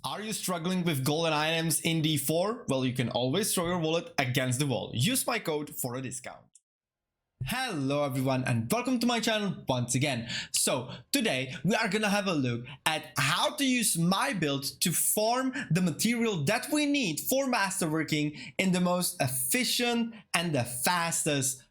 Are you struggling with golden items in D4? Well, you can always throw your wallet against the wall. Use my code for a discount. Hello everyone and welcome to my channel once again. So today we are gonna have a look at how to use my build to farm the material that we need for masterworking in the most efficient and the fastest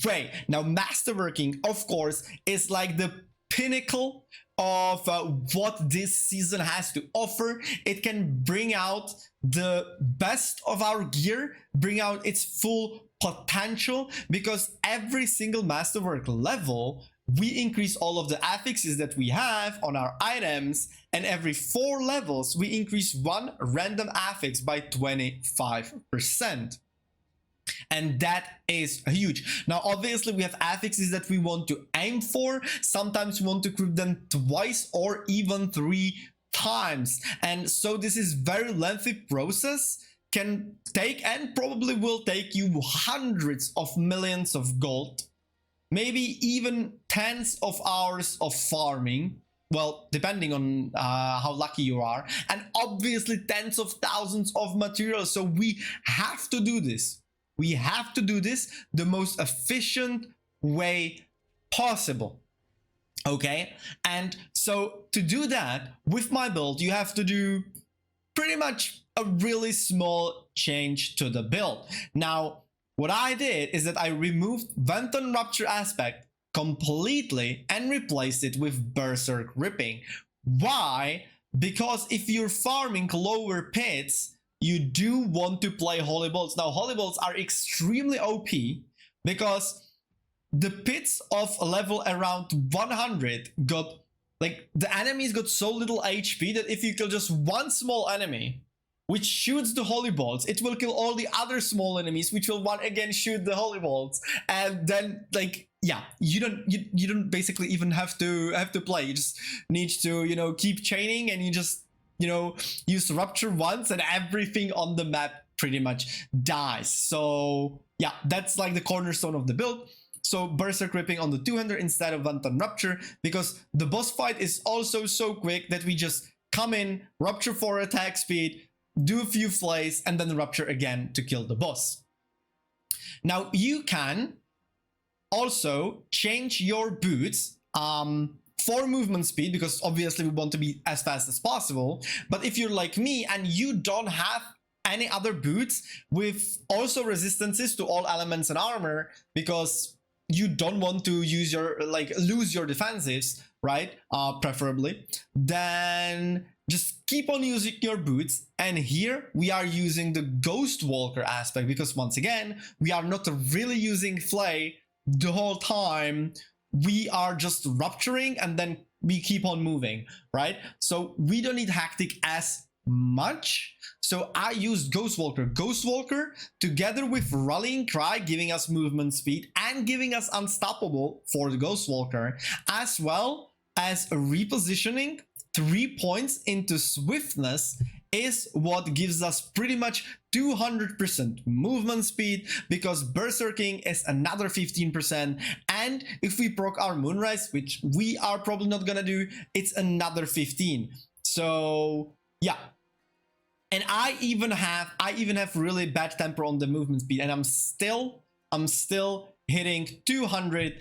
way. Now masterworking, of course, is like the pinnacle of what this season has to offer. It can bring out the best of our gear, bring out its full potential, because every single masterwork level we increase all of the affixes that we have on our items, and every 4 levels we increase one random affix by 25%. And that is huge. Now obviously we have affixes that we want to aim for. Sometimes we want to group them twice or even 3 times, and so this is very lengthy process, can take and probably will take you hundreds of millions of gold, maybe even tens of hours of farming, well, depending on how lucky you are, and obviously tens of thousands of materials. So we have to do this. We have to do this the most efficient way possible. Okay, and so to do that with my build, you have to do pretty much a really small change to the build. Now, what I did is that I removed Venton Rupture Aspect completely and replaced it with Berserk Ripping. Why? Because if you're farming lower pits, you do want to play Holy Bolts. Now, Holy Bolts are extremely OP because the pits of a level around 100 got, like, the enemies got so little HP that if you kill just one small enemy which shoots the Holy Bolts, it will kill all the other small enemies which will once again shoot the Holy Bolts, and then, like, yeah, you don't basically even have to play. You just need to, you know, keep chaining, and you just, you know, use Rupture once and everything on the map pretty much dies. So yeah, that's like the cornerstone of the build. So Berserk Ripping on the 200 instead of Venton Rupture, because the boss fight is also so quick that we just come in, Rupture for attack speed, do a few flays, and then Rupture again to kill the boss. Now you can also change your boots for movement speed, because obviously we want to be as fast as possible. But if you're like me and you don't have any other boots with also resistances to all elements and armor, because you don't want to use your, like, lose your defensives, right, preferably, then just keep on using your boots. And here we are using the Ghost Walker aspect, because once again we are not really using Flay the whole time. We are just rupturing and then we keep on moving, right? So we don't need Hectic as much. So I used Ghost Walker. Ghost Walker together with Rallying Cry, giving us movement speed and giving us Unstoppable for the Ghost Walker, as well as a repositioning 3 points into Swiftness, is what gives us pretty much 200% movement speed, because Berserking is another 15%, and if we proc our Moonrise, which we are probably not gonna do, it's another 15. So yeah, and I even have really bad temper on the movement speed, and I'm still hitting 200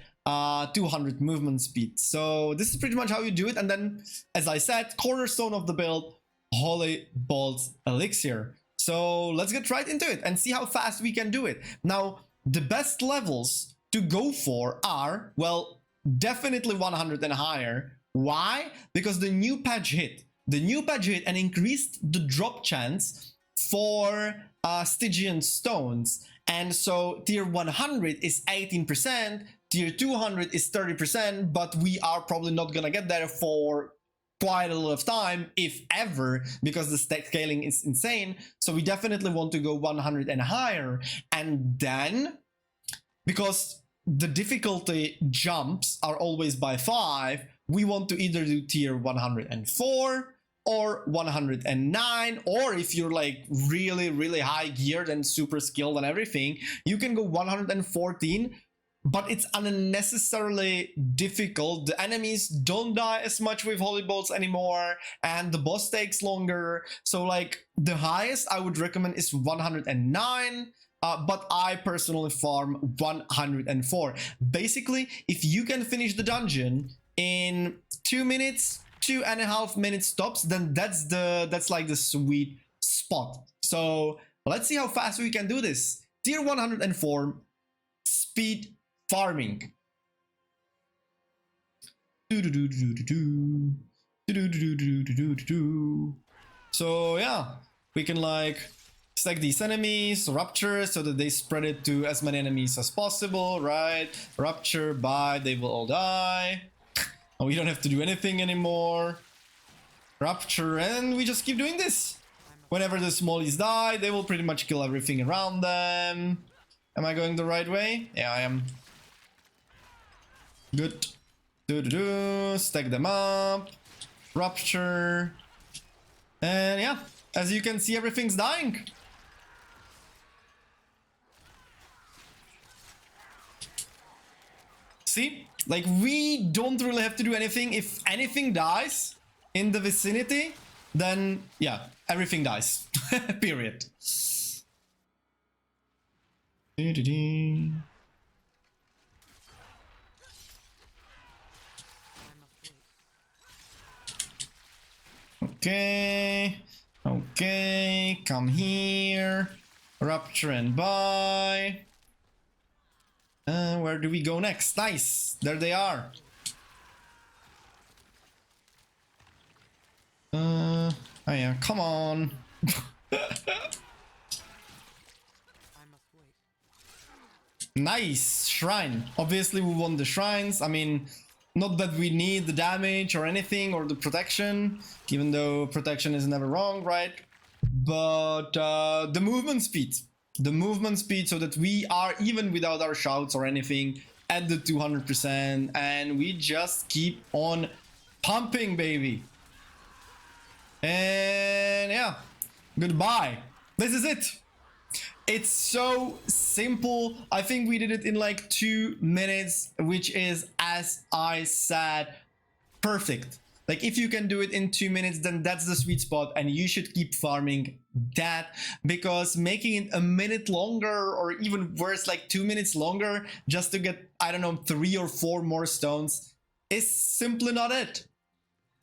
movement speed. So this is pretty much how you do it. And then, as I said, cornerstone of the build, Holy Bolts Elixir. So let's get right into it and see how fast we can do it. Now, the best levels to go for are, well, definitely 100 and higher. Why? Because the new patch hit. The new patch hit and increased the drop chance for Stygian stones. And so tier 100 is 18%, tier 200 is 30%, but we are probably not gonna get there for quite a lot of time, if ever, because the stack scaling is insane. So we definitely want to go 100 and higher. And then, because the difficulty jumps are always by 5, we want to either do tier 104 or 109, or if you're like really high geared and super skilled and everything, you can go 114 but it's unnecessarily difficult. The enemies don't die as much with holy bolts anymore, and the boss takes longer. So like the highest I would recommend is 109, but I personally farm 104. Basically, if you can finish the dungeon in 2 minutes, 2.5 minutes tops, then that's like the sweet spot. So let's see how fast we can do this. Tier 104 speed farming. So yeah, we can like stack these enemies, rupture, so that they spread it to as many enemies as possible, right? Rupture, bye, they will all die. And we don't have to do anything anymore. Rupture, and we just keep doing this. Whenever the smallies die, they will pretty much kill everything around them. Am I going the right way? Yeah, I am. Good. Stack them up. Rupture. And yeah, as you can see, everything's dying. See? Like, we don't really have to do anything. If anything dies in the vicinity, then yeah, everything dies. Period. Okay, okay, come here, rupture and buy. Where do we go next? Nice, there they are. Oh yeah, come on. Nice, shrine. Obviously we want the shrines. I mean, not that we need the damage or anything or the protection, even though protection is never wrong, right? But the movement speed. The movement speed, so that we are, even without our shouts or anything, at the 200%, and we just keep on pumping, baby. And yeah, goodbye. This is it. It's so simple. I think we did it in like 2 minutes, which is, as I said, perfect. Like, if you can do it in 2 minutes, then that's the sweet spot, and you should keep farming that, because making it a minute longer, or even worse, like 2 minutes longer, just to get, I don't know, 3 or 4 more stones, is simply not it.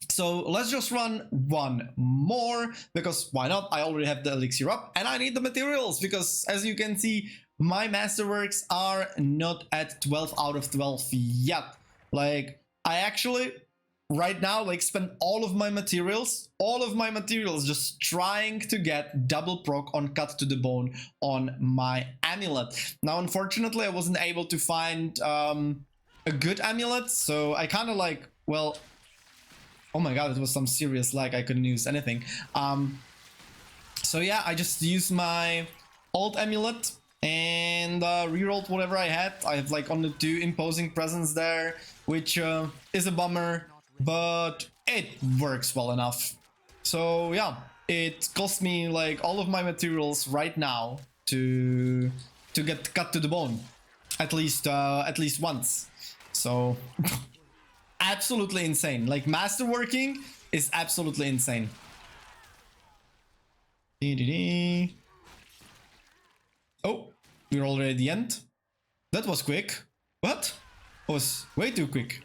So let's just run one more, because why not? I already have the elixir up, and I need the materials, because as you can see, my masterworks are not at 12 out of 12 yet. Like, I actually right now like spend all of my materials just trying to get double proc on cut to the bone on my amulet. Now unfortunately I wasn't able to find a good amulet, so I kind of like, well, oh my god, it was some serious lag, I couldn't use anything. So yeah, I just used my alt amulet and rerolled whatever I had. I have like only 2 imposing presence there, which is a bummer, but it works well enough. So yeah, it cost me like all of my materials right now to get cut to the bone, at least once. So absolutely insane. Like, masterworking is absolutely insane. Oh, we're already at the end. That was quick. What? That was way too quick.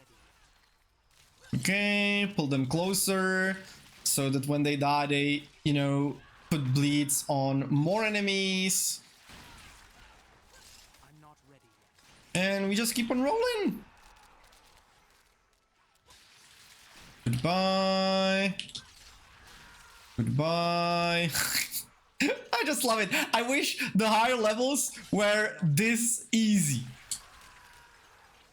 Okay, pull them closer so that when they die, they, you know, put bleeds on more enemies. I'm not ready yet. And we just keep on rolling. Goodbye. Goodbye. I just love it. I wish the higher levels were this easy.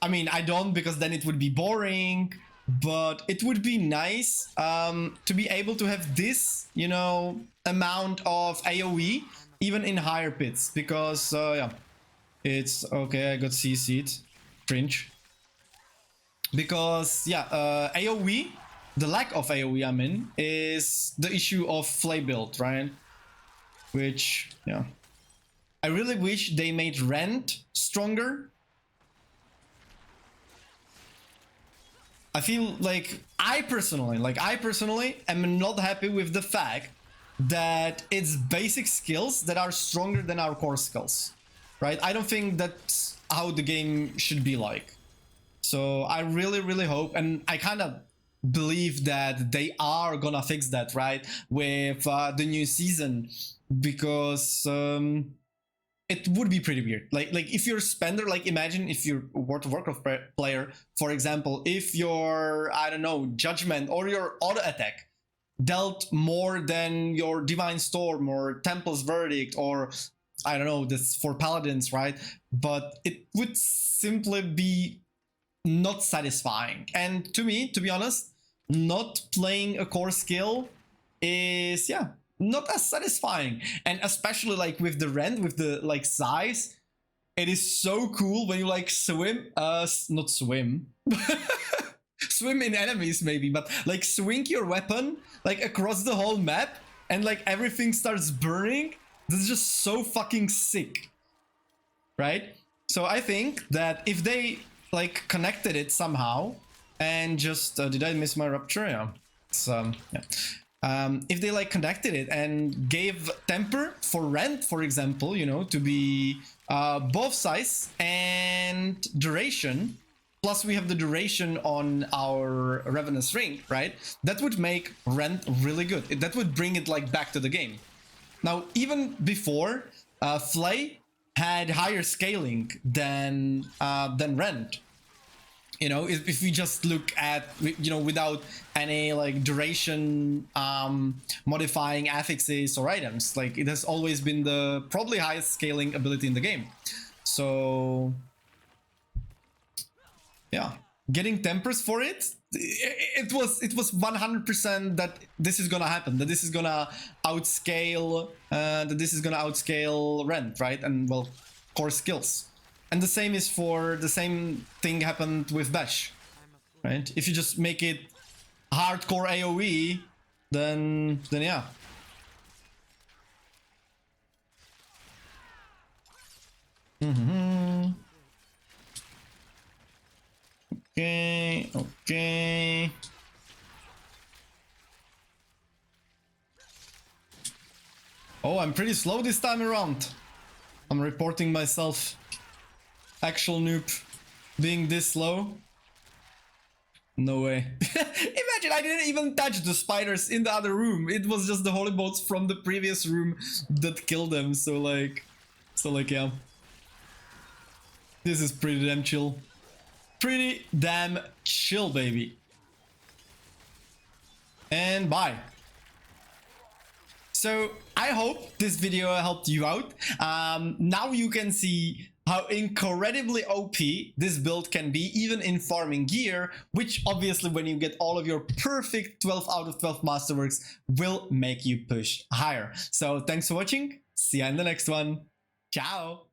I mean, I don't, because then it would be boring, but it would be nice to be able to have this, you know, amount of AoE even in higher pits, because yeah, it's okay. I got CC'd, cringe, because yeah, AoE, the lack of AoE I mean, is the issue of Flay build, right? Which, yeah, I really wish they made Rend stronger, I feel like I personally am not happy with the fact that it's basic skills that are stronger than our core skills, right? I don't think that's how the game should be like. So I really hope, and I kind of believe that they are gonna fix that, right, with the new season, because it would be pretty weird. Like if you're a spender, like imagine if you're a World of Warcraft player, for example, if your, I don't know, judgment or your auto attack dealt more than your Divine Storm or Temple's Verdict, or I don't know, this for paladins, right? But it would simply be not satisfying. And to me, to be honest, not playing a core skill is, yeah, not as satisfying. And especially like with the rend, with the like size, it is so cool when you like swim, not swim, swim in enemies maybe, but like swing your weapon like across the whole map and like everything starts burning. This is just so fucking sick, right? So I think that if they like connected it somehow and just did I miss my rupture? Yeah, it's yeah. If they like connected it and gave temper for rend, for example, you know, to be both size and duration, plus we have the duration on our Ravenous Ring, right? That would make rend really good. That would bring it like back to the game. Now, even before, Flay had higher scaling than rend. You know, if we just look at, you know, without any like duration modifying affixes or items, like it has always been the probably highest scaling ability in the game. So yeah, getting tempers for it, it was 100% that this is gonna happen, that this is gonna outscale rend, right? And well, core skills. And the same is for the same thing happened with Bash, right? If you just make it hardcore AoE, then yeah. Okay. Oh, I'm pretty slow this time around. I'm reporting myself. Actual noob being this slow. No way. Imagine I didn't even touch the spiders in the other room. It was just the holy bolts from the previous room that killed them. So like yeah. This is pretty damn chill. Pretty damn chill, baby. And bye. So I hope this video helped you out. Now you can see how incredibly OP this build can be, even in farming gear, which obviously when you get all of your perfect 12 out of 12 masterworks will make you push higher. So thanks for watching. See you in the next one. Ciao.